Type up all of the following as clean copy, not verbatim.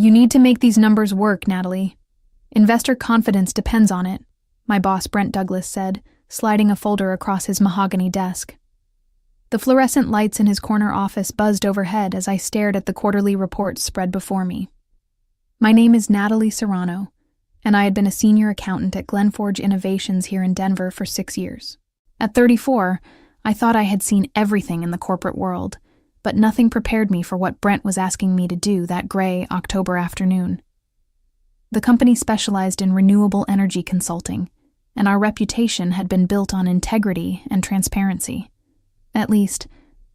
You need to make these numbers work, Natalie. Investor confidence depends on it, my boss Brent Douglas said, sliding a folder across his mahogany desk. The fluorescent lights in his corner office buzzed overhead as I stared at the quarterly reports spread before me. My name is Natalie Serrano, and I had been a senior accountant at Glenforge Innovations here in Denver for 6 years. At 34, I thought I had seen everything in the corporate world, but nothing prepared me for what Brent was asking me to do that gray October afternoon. The company specialized in renewable energy consulting, and our reputation had been built on integrity and transparency. At least,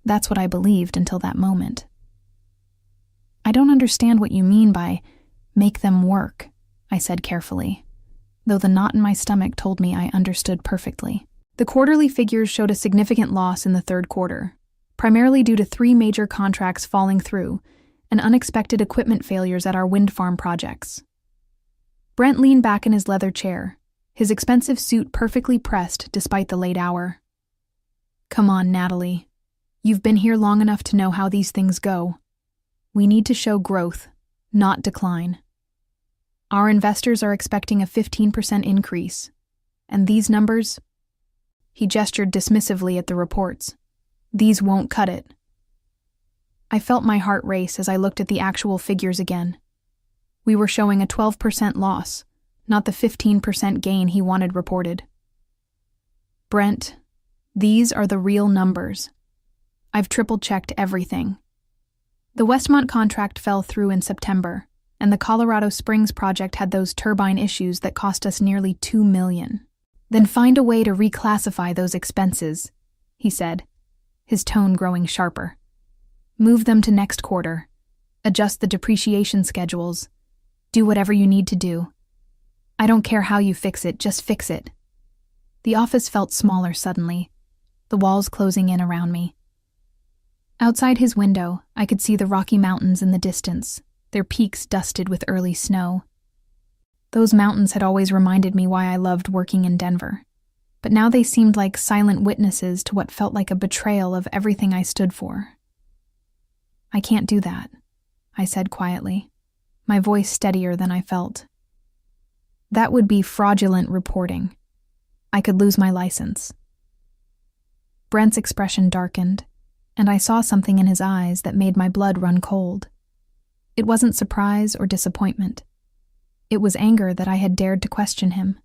that's what I believed until that moment. I don't understand what you mean by make them work, I said carefully, though the knot in my stomach told me I understood perfectly. The quarterly figures showed a significant loss in the third quarter, primarily due to 3 major contracts falling through and unexpected equipment failures at our wind farm projects. Brent leaned back in his leather chair, his expensive suit perfectly pressed despite the late hour. Come on, Natalie. You've been here long enough to know how these things go. We need to show growth, not decline. Our investors are expecting a 15% increase, and these numbers... He gestured dismissively at the reports. These won't cut it. I felt my heart race as I looked at the actual figures again. We were showing a 12% loss, not the 15% gain he wanted reported. Brent, these are the real numbers. I've triple-checked everything. The Westmont contract fell through in September, and the Colorado Springs project had those turbine issues that cost us nearly $2 million. Then find a way to reclassify those expenses, he said, his tone growing sharper. Move them to next quarter. Adjust the depreciation schedules. Do whatever you need to do. I don't care how you fix it, just fix it. The office felt smaller suddenly, the walls closing in around me. Outside his window, I could see the Rocky Mountains in the distance, their peaks dusted with early snow. Those mountains had always reminded me why I loved working in Denver, but now they seemed like silent witnesses to what felt like a betrayal of everything I stood for. I can't do that, I said quietly, my voice steadier than I felt. That would be fraudulent reporting. I could lose my license. Brent's expression darkened, and I saw something in his eyes that made my blood run cold. It wasn't surprise or disappointment. It was anger that I had dared to question him.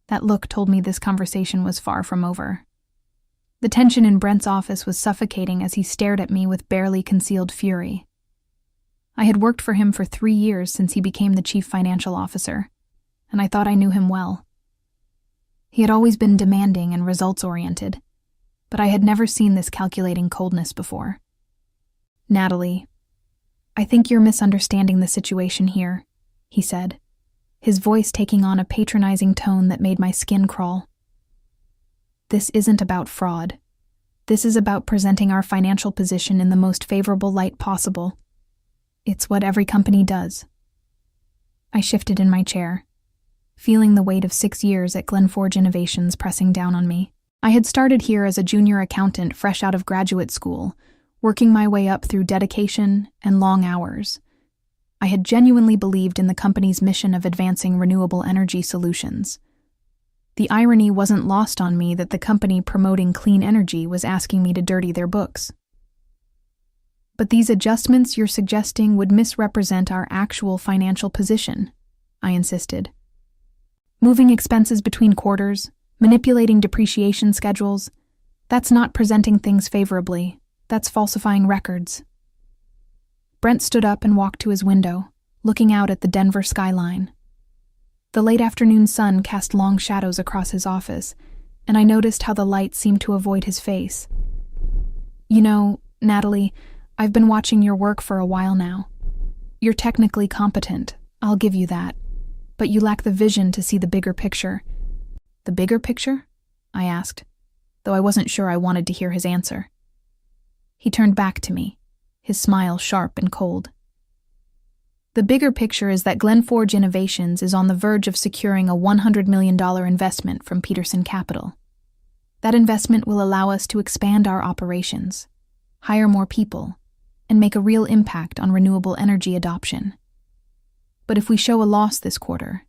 That look told me this conversation was far from over. The tension in Brent's office was suffocating as he stared at me with barely concealed fury. I had worked for him for 3 years since he became the chief financial officer, and I thought I knew him well. He had always been demanding and results-oriented, but I had never seen this calculating coldness before. Natalie, I think you're misunderstanding the situation here, he said, his voice taking on a patronizing tone that made my skin crawl. This isn't about fraud. This is about presenting our financial position in the most favorable light possible. It's what every company does. I shifted in my chair, feeling the weight of 6 years at Glenforge Innovations pressing down on me. I had started here as a junior accountant fresh out of graduate school, working my way up through dedication and long hours. I had genuinely believed in the company's mission of advancing renewable energy solutions. The irony wasn't lost on me that the company promoting clean energy was asking me to dirty their books. But these adjustments you're suggesting would misrepresent our actual financial position, I insisted. Moving expenses between quarters, manipulating depreciation schedules, that's not presenting things favorably, that's falsifying records. Brent stood up and walked to his window, looking out at the Denver skyline. The late afternoon sun cast long shadows across his office, and I noticed how the light seemed to avoid his face. You know, Natalie, I've been watching your work for a while now. You're technically competent, I'll give you that, but you lack the vision to see the bigger picture. The bigger picture? I asked, though I wasn't sure I wanted to hear his answer. He turned back to me, his smile sharp and cold. The bigger picture is that Glenforge Innovations is on the verge of securing a $100 million investment from Peterson Capital. That investment will allow us to expand our operations, hire more people, and make a real impact on renewable energy adoption. But if we show a loss this quarter,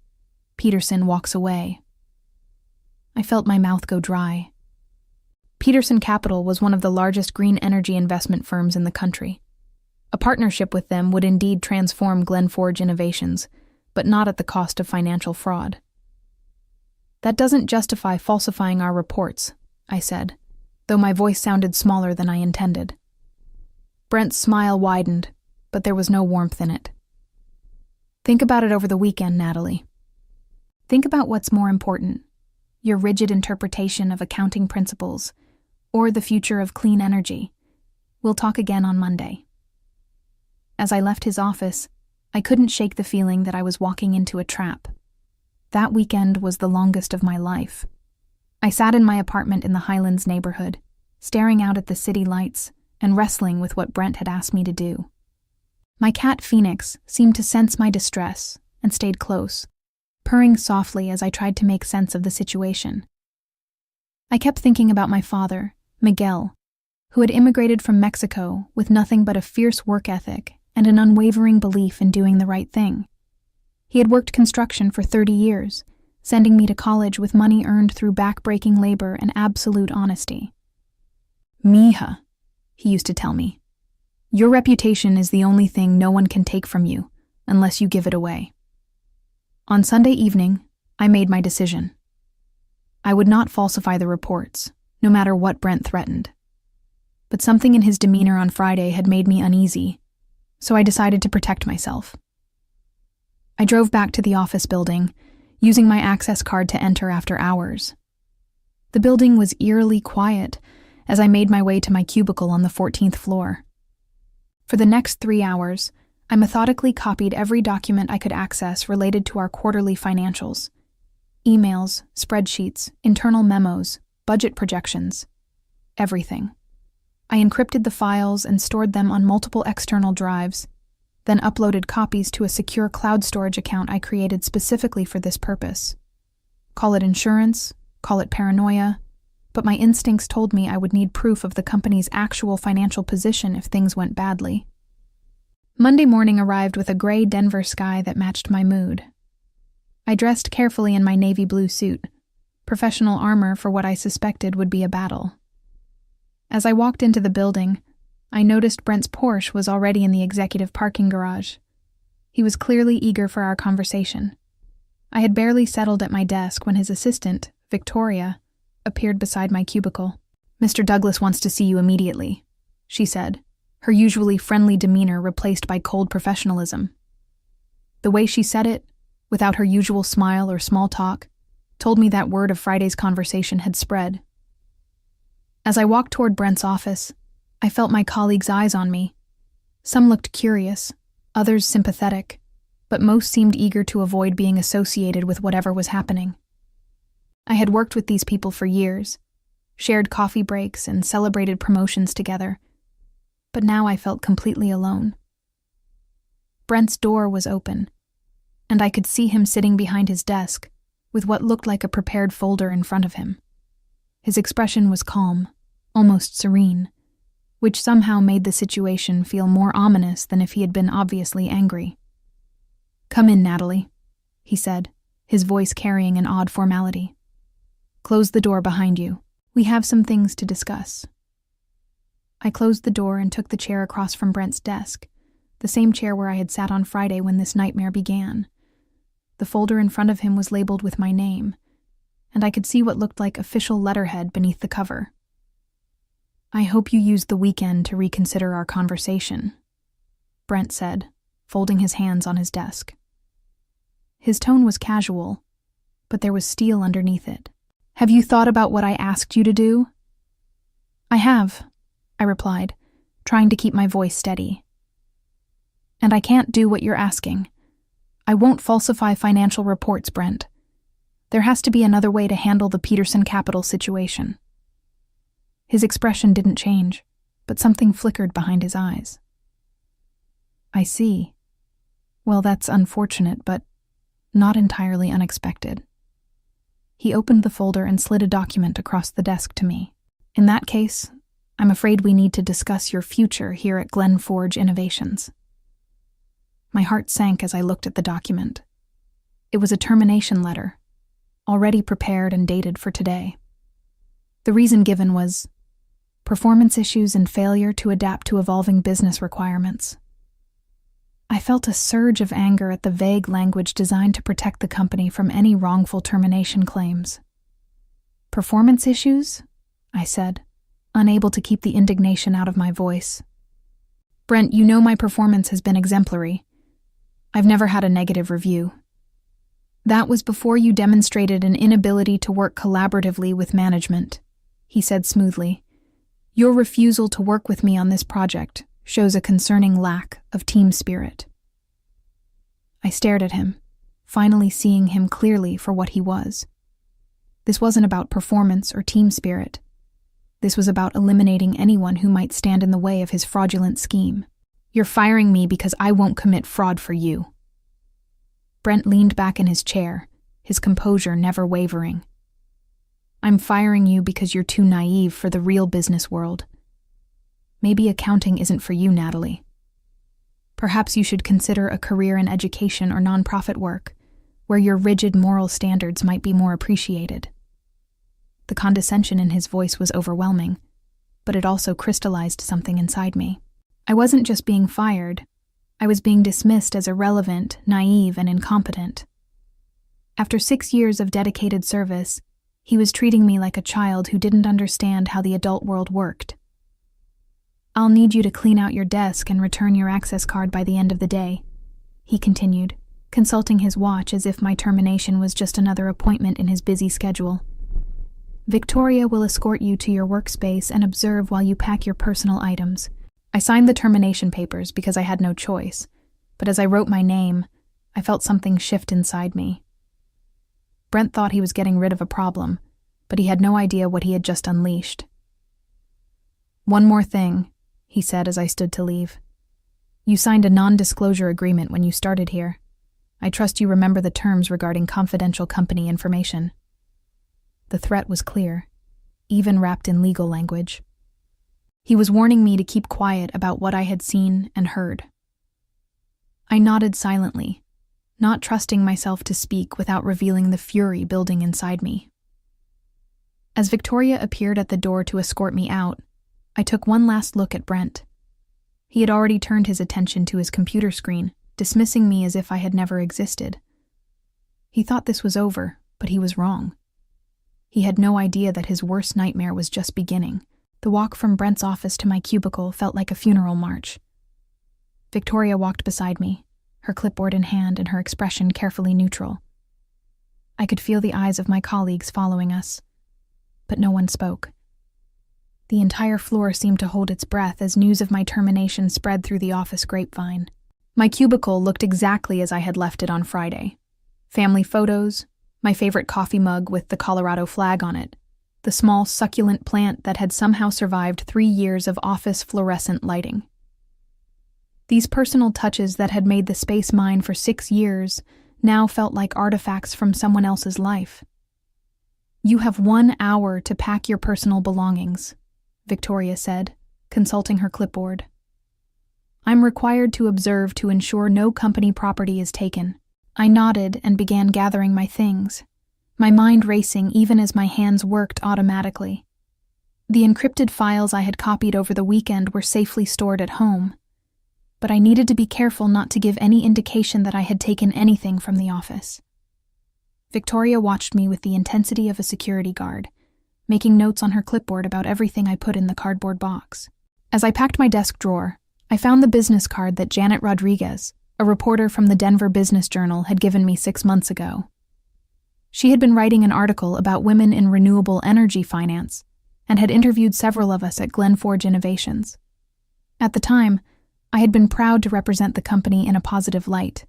Peterson walks away. I felt my mouth go dry. Peterson Capital was one of the largest green energy investment firms in the country. A partnership with them would indeed transform Glenforge Innovations, but not at the cost of financial fraud. That doesn't justify falsifying our reports, I said, though my voice sounded smaller than I intended. Brent's smile widened, but there was no warmth in it. Think about it over the weekend, Natalie. Think about what's more important, your rigid interpretation of accounting principles, or the future of clean energy. We'll talk again on Monday. As I left his office, I couldn't shake the feeling that I was walking into a trap. That weekend was the longest of my life. I sat in my apartment in the Highlands neighborhood, staring out at the city lights and wrestling with what Brent had asked me to do. My cat Phoenix seemed to sense my distress and stayed close, purring softly as I tried to make sense of the situation. I kept thinking about my father, Miguel, who had immigrated from Mexico with nothing but a fierce work ethic and an unwavering belief in doing the right thing. He had worked construction for 30 years, sending me to college with money earned through back-breaking labor and absolute honesty. Mija, he used to tell me, your reputation is the only thing no one can take from you unless you give it away. On Sunday evening, I made my decision. I would not falsify the reports, no matter what Brent threatened. But something in his demeanor on Friday had made me uneasy, so I decided to protect myself. I drove back to the office building, using my access card to enter after hours. The building was eerily quiet as I made my way to my cubicle on the 14th floor. For the next 3 hours, I methodically copied every document I could access related to our quarterly financials. Emails, spreadsheets, internal memos, budget projections. Everything. I encrypted the files and stored them on multiple external drives, then uploaded copies to a secure cloud storage account I created specifically for this purpose. Call it insurance, call it paranoia, but my instincts told me I would need proof of the company's actual financial position if things went badly. Monday morning arrived with a gray Denver sky that matched my mood. I dressed carefully in my navy blue suit, professional armor for what I suspected would be a battle. As I walked into the building, I noticed Brent's Porsche was already in the executive parking garage. He was clearly eager for our conversation. I had barely settled at my desk when his assistant, Victoria, appeared beside my cubicle. "Mr. Douglas wants to see you immediately," she said, her usually friendly demeanor replaced by cold professionalism. The way she said it, without her usual smile or small talk, told me that word of Friday's conversation had spread. As I walked toward Brent's office, I felt my colleagues' eyes on me. Some looked curious, others sympathetic, but most seemed eager to avoid being associated with whatever was happening. I had worked with these people for years, shared coffee breaks and celebrated promotions together, but now I felt completely alone. Brent's door was open, and I could see him sitting behind his desk with what looked like a prepared folder in front of him. His expression was calm, almost serene, which somehow made the situation feel more ominous than if he had been obviously angry. "Come in, Natalie," he said, his voice carrying an odd formality. "Close the door behind you. We have some things to discuss." I closed the door and took the chair across from Brent's desk, the same chair where I had sat on Friday when this nightmare began. The folder in front of him was labeled with my name, and I could see what looked like official letterhead beneath the cover. "I hope you used the weekend to reconsider our conversation," Brent said, folding his hands on his desk. His tone was casual, but there was steel underneath it. "Have you thought about what I asked you to do?" "I have," I replied, trying to keep my voice steady. "And I can't do what you're asking. I won't falsify financial reports, Brent. There has to be another way to handle the Peterson Capital situation." His expression didn't change, but something flickered behind his eyes. "I see. Well, that's unfortunate, but not entirely unexpected." He opened the folder and slid a document across the desk to me. "In that case, I'm afraid we need to discuss your future here at Glenforge Innovations." My heart sank as I looked at the document. It was a termination letter, already prepared and dated for today. The reason given was performance issues and failure to adapt to evolving business requirements. I felt a surge of anger at the vague language designed to protect the company from any wrongful termination claims. Performance issues? I said, unable to keep the indignation out of my voice. Brent, you know my performance has been exemplary. I've never had a negative review. That was before you demonstrated an inability to work collaboratively with management, he said smoothly. Your refusal to work with me on this project shows a concerning lack of team spirit. I stared at him, finally seeing him clearly for what he was. This wasn't about performance or team spirit. This was about eliminating anyone who might stand in the way of his fraudulent scheme. You're firing me because I won't commit fraud for you. Brent leaned back in his chair, his composure never wavering. I'm firing you because you're too naive for the real business world. Maybe accounting isn't for you, Natalie. Perhaps you should consider a career in education or nonprofit work, where your rigid moral standards might be more appreciated. The condescension in his voice was overwhelming, but it also crystallized something inside me. I wasn't just being fired. I was being dismissed as irrelevant, naive, and incompetent. After 6 years of dedicated service, he was treating me like a child who didn't understand how the adult world worked. I'll need you to clean out your desk and return your access card by the end of the day, he continued, consulting his watch as if my termination was just another appointment in his busy schedule. Victoria will escort you to your workspace and observe while you pack your personal items. I signed the termination papers because I had no choice, but as I wrote my name, I felt something shift inside me. Brent thought he was getting rid of a problem, but he had no idea what he had just unleashed. One more thing, he said as I stood to leave. You signed a non-disclosure agreement when you started here. I trust you remember the terms regarding confidential company information. The threat was clear, even wrapped in legal language. He was warning me to keep quiet about what I had seen and heard. I nodded silently, not trusting myself to speak without revealing the fury building inside me. As Victoria appeared at the door to escort me out, I took one last look at Brent. He had already turned his attention to his computer screen, dismissing me as if I had never existed. He thought this was over, but he was wrong. He had no idea that his worst nightmare was just beginning. The walk from Brent's office to my cubicle felt like a funeral march. Victoria walked beside me, her clipboard in hand and her expression carefully neutral. I could feel the eyes of my colleagues following us, but no one spoke. The entire floor seemed to hold its breath as news of my termination spread through the office grapevine. My cubicle looked exactly as I had left it on Friday. Family photos, my favorite coffee mug with the Colorado flag on it, the small succulent plant that had somehow survived 3 years of office fluorescent lighting. These personal touches that had made the space mine for 6 years now felt like artifacts from someone else's life. You have 1 hour to pack your personal belongings, Victoria said, consulting her clipboard. I'm required to observe to ensure no company property is taken. I nodded and began gathering my things, my mind racing even as my hands worked automatically. The encrypted files I had copied over the weekend were safely stored at home, but I needed to be careful not to give any indication that I had taken anything from the office. Victoria watched me with the intensity of a security guard, making notes on her clipboard about everything I put in the cardboard box. As I packed my desk drawer, I found the business card that Janet Rodriguez, a reporter from the Denver Business Journal, had given me 6 months ago. She had been writing an article about women in renewable energy finance and had interviewed several of us at Glenforge Innovations. At the time, I had been proud to represent the company in a positive light.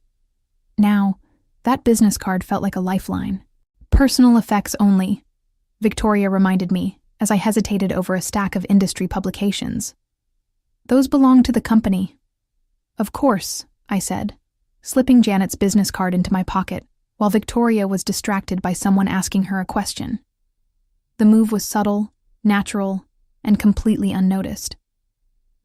Now, that business card felt like a lifeline. Personal effects only, Victoria reminded me as I hesitated over a stack of industry publications. Those belong to the company. Of course, I said, slipping Janet's business card into my pocket while Victoria was distracted by someone asking her a question. The move was subtle, natural, and completely unnoticed.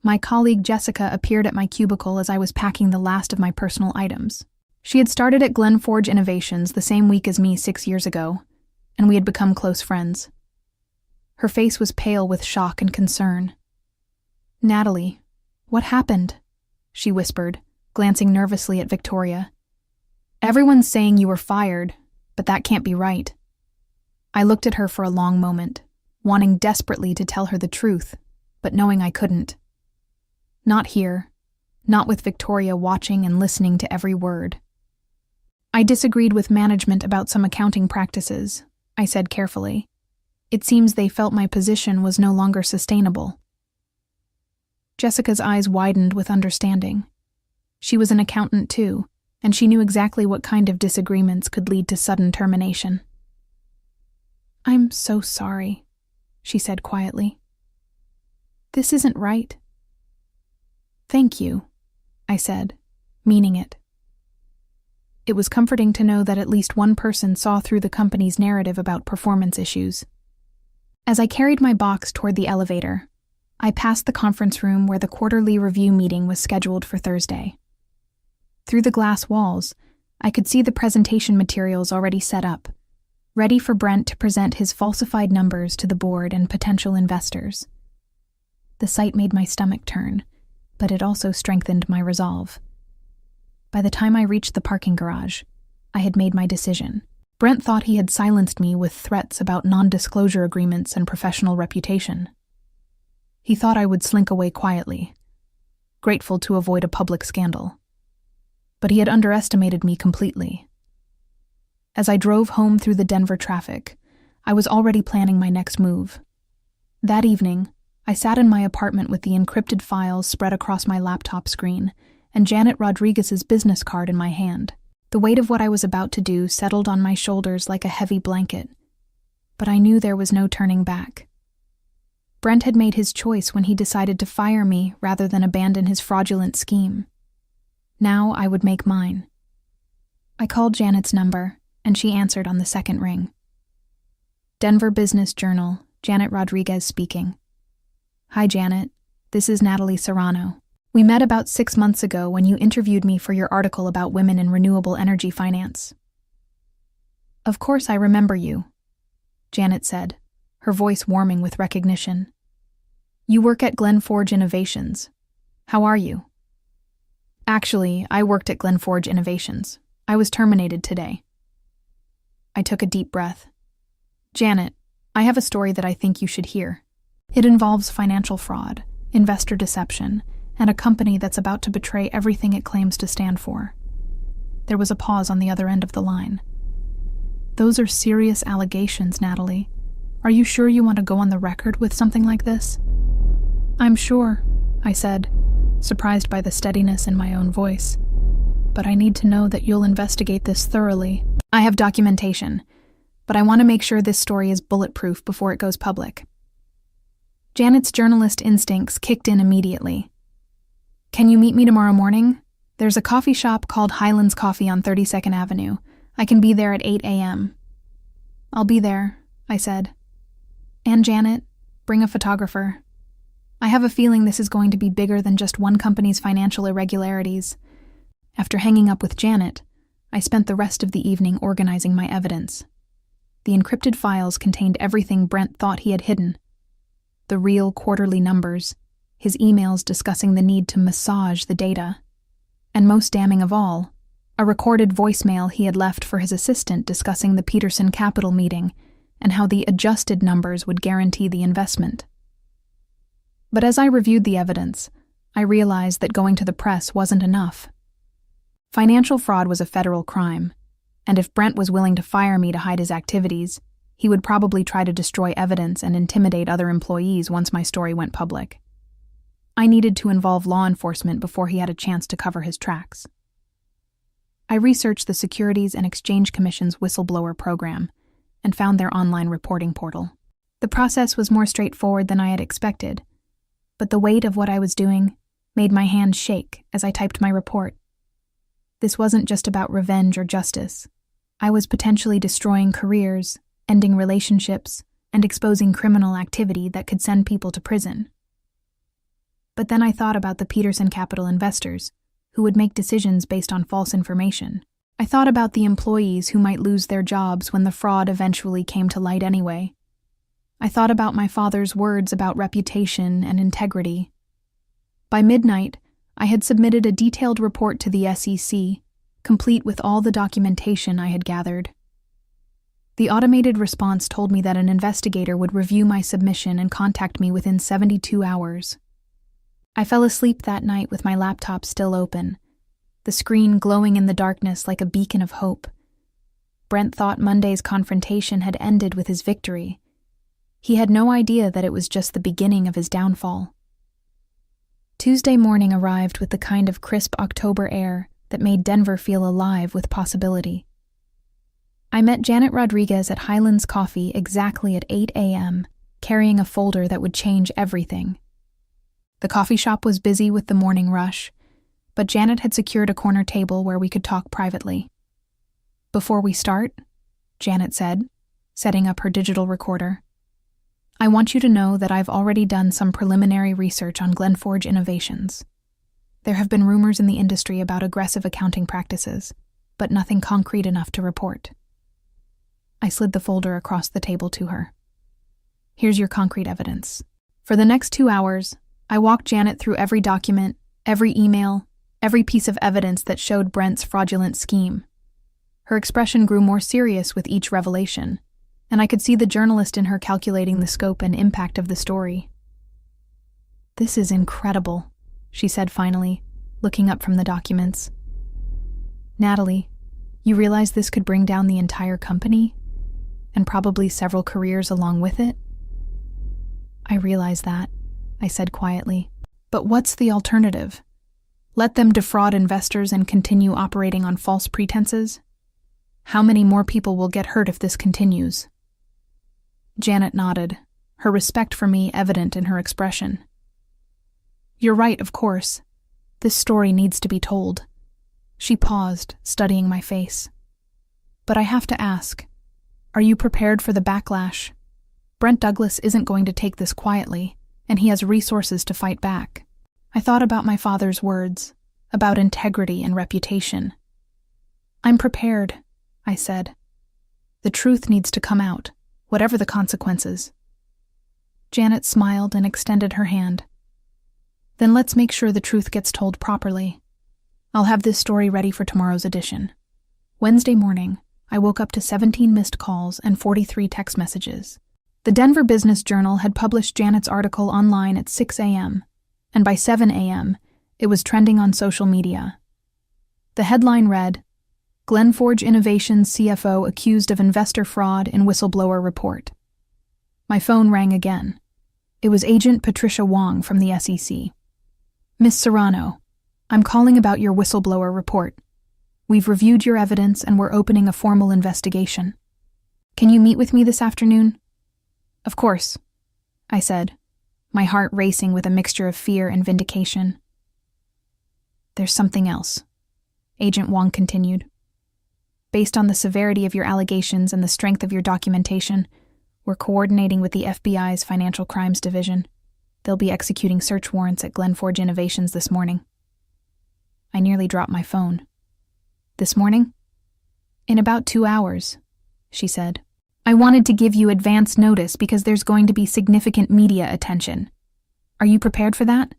My colleague Jessica appeared at my cubicle as I was packing the last of my personal items. She had started at Unforgettable Innovations the same week as me 6 years ago, and we had become close friends. Her face was pale with shock and concern. "Natalie, what happened?" she whispered, glancing nervously at Victoria. "Everyone's saying you were fired, but that can't be right." I looked at her for a long moment, wanting desperately to tell her the truth, but knowing I couldn't. Not here, not with Victoria watching and listening to every word. "I disagreed with management about some accounting practices," I said carefully. "It seems they felt my position was no longer sustainable." Jessica's eyes widened with understanding. She was an accountant too, and she knew exactly what kind of disagreements could lead to sudden termination. "I'm so sorry," she said quietly. "This isn't right." "Thank you," I said, meaning it. It was comforting to know that at least one person saw through the company's narrative about performance issues. As I carried my box toward the elevator, I passed the conference room where the quarterly review meeting was scheduled for Thursday. Through the glass walls, I could see the presentation materials already set up, ready for Brent to present his falsified numbers to the board and potential investors. The sight made my stomach turn, but it also strengthened my resolve. By the time I reached the parking garage, I had made my decision. Brent thought he had silenced me with threats about non-disclosure agreements and professional reputation. He thought I would slink away quietly, grateful to avoid a public scandal. But he had underestimated me completely. As I drove home through the Denver traffic, I was already planning my next move. That evening, I sat in my apartment with the encrypted files spread across my laptop screen and Janet Rodriguez's business card in my hand. The weight of what I was about to do settled on my shoulders like a heavy blanket, but I knew there was no turning back. Brent had made his choice when he decided to fire me rather than abandon his fraudulent scheme. Now I would make mine. I called Janet's number, and she answered on the second ring. Denver Business Journal, Janet Rodriguez speaking. "Hi, Janet. This is Natalie Serrano. We met about 6 months ago when you interviewed me for your article about women in renewable energy finance." "Of course I remember you," Janet said, her voice warming with recognition. "You work at Unforgettable Innovations. How are you?" "Actually, I worked at Unforgettable Innovations. I was terminated today." I took a deep breath. "Janet, I have a story that I think you should hear. It involves financial fraud, investor deception, and a company that's about to betray everything it claims to stand for." There was a pause on the other end of the line. "Those are serious allegations, Natalie. Are you sure you want to go on the record with something like this?" "I'm sure," I said, surprised by the steadiness in my own voice. "But I need to know that you'll investigate this thoroughly. I have documentation, but I want to make sure this story is bulletproof before it goes public." Janet's journalist instincts kicked in immediately. "Can you meet me tomorrow morning? There's a coffee shop called Highlands Coffee on 32nd Avenue. I can be there at 8 a.m. "I'll be there," I said. "And Janet, bring a photographer. I have a feeling this is going to be bigger than just one company's financial irregularities." After hanging up with Janet, I spent the rest of the evening organizing my evidence. The encrypted files contained everything Brent thought he had hidden. The real quarterly numbers, his emails discussing the need to massage the data, and most damning of all, a recorded voicemail he had left for his assistant discussing the Peterson Capital meeting and how the adjusted numbers would guarantee the investment. But as I reviewed the evidence, I realized that going to the press wasn't enough. Financial fraud was a federal crime, and if Brent was willing to fire me to hide his activities, he would probably try to destroy evidence and intimidate other employees once my story went public. I needed to involve law enforcement before he had a chance to cover his tracks. I researched the Securities and Exchange Commission's whistleblower program and found their online reporting portal. The process was more straightforward than I had expected, but the weight of what I was doing made my hands shake as I typed my report. This wasn't just about revenge or justice. I was potentially destroying careers, ending relationships, and exposing criminal activity that could send people to prison. But then I thought about the Peterson Capital investors, who would make decisions based on false information. I thought about the employees who might lose their jobs when the fraud eventually came to light anyway. I thought about my father's words about reputation and integrity. By midnight, I had submitted a detailed report to the SEC, complete with all the documentation I had gathered. The automated response told me that an investigator would review my submission and contact me within 72 hours. I fell asleep that night with my laptop still open, the screen glowing in the darkness like a beacon of hope. Brent thought Monday's confrontation had ended with his victory. He had no idea that it was just the beginning of his downfall. Tuesday morning arrived with the kind of crisp October air that made Denver feel alive with possibility. I met Janet Rodriguez at Highlands Coffee exactly at 8 a.m., carrying a folder that would change everything. The coffee shop was busy with the morning rush, but Janet had secured a corner table where we could talk privately. "Before we start," Janet said, setting up her digital recorder, "I want you to know that I've already done some preliminary research on Glenforge Innovations. There have been rumors in the industry about aggressive accounting practices, but nothing concrete enough to report." I slid the folder across the table to her. "Here's your concrete evidence." For the next 2 hours, I walked Janet through every document, every email, every piece of evidence that showed Brent's fraudulent scheme. Her expression grew more serious with each revelation, and I could see the journalist in her calculating the scope and impact of the story. "This is incredible," she said finally, looking up from the documents. "Natalie, you realize this could bring down the entire company? And probably several careers along with it?" "I realize that," I said quietly. "But what's the alternative? Let them defraud investors and continue operating on false pretenses? How many more people will get hurt if this continues?" Janet nodded, her respect for me evident in her expression. "You're right, of course. This story needs to be told." She paused, studying my face. "But I have to ask, are you prepared for the backlash? Brent Douglas isn't going to take this quietly, and he has resources to fight back." I thought about my father's words, about integrity and reputation. "I'm prepared," I said. "The truth needs to come out, whatever the consequences." Janet smiled and extended her hand. "Then let's make sure the truth gets told properly. I'll have this story ready for tomorrow's edition." Wednesday morning, I woke up to 17 missed calls and 43 text messages. The Denver Business Journal had published Janet's article online at 6 a.m., and by 7 a.m., it was trending on social media. The headline read, "Glenforge Innovations CFO accused of investor fraud in whistleblower report." My phone rang again. It was Agent Patricia Wong from the SEC. "Miss Serrano, I'm calling about your whistleblower report. We've reviewed your evidence and we're opening a formal investigation. Can you meet with me this afternoon?" "Of course," I said, my heart racing with a mixture of fear and vindication. "There's something else," Agent Wong continued. "Based on the severity of your allegations and the strength of your documentation, we're coordinating with the FBI's Financial Crimes Division. They'll be executing search warrants at Glenforge Innovations this morning." I nearly dropped my phone. "This morning?" "In about 2 hours," she said. "I wanted to give you advance notice because there's going to be significant media attention. Are you prepared for that?"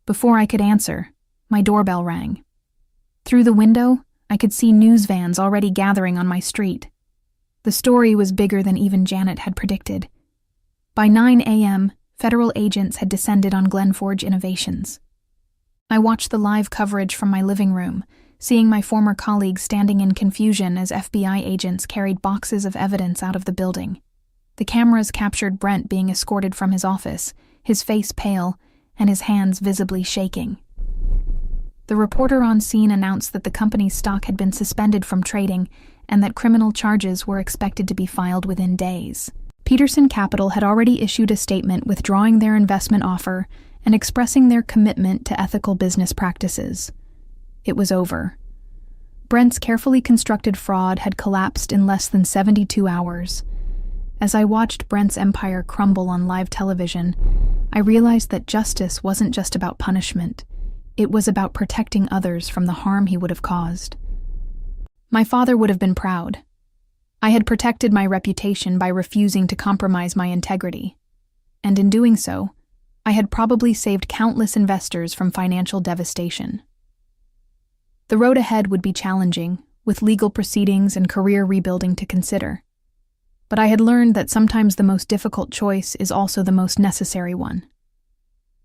Before I could answer, my doorbell rang. Through the window, I could see news vans already gathering on my street. The story was bigger than even Janet had predicted. By 9 a.m., federal agents had descended on Glenforge Innovations. I watched the live coverage from my living room, seeing my former colleagues standing in confusion as FBI agents carried boxes of evidence out of the building. The cameras captured Brent being escorted from his office, his face pale, and his hands visibly shaking. The reporter on scene announced that the company's stock had been suspended from trading and that criminal charges were expected to be filed within days. Peterson Capital had already issued a statement withdrawing their investment offer and expressing their commitment to ethical business practices. It was over. Brent's carefully constructed fraud had collapsed in less than 72 hours. As I watched Brent's empire crumble on live television, I realized that justice wasn't just about punishment. It was about protecting others from the harm he would have caused. My father would have been proud. I had protected my reputation by refusing to compromise my integrity. And in doing so, I had probably saved countless investors from financial devastation. The road ahead would be challenging, with legal proceedings and career rebuilding to consider. But I had learned that sometimes the most difficult choice is also the most necessary one.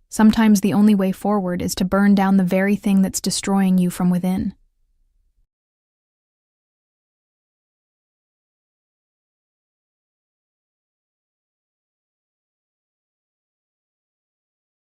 Sometimes the only way forward is to burn down the very thing that's destroying you from within.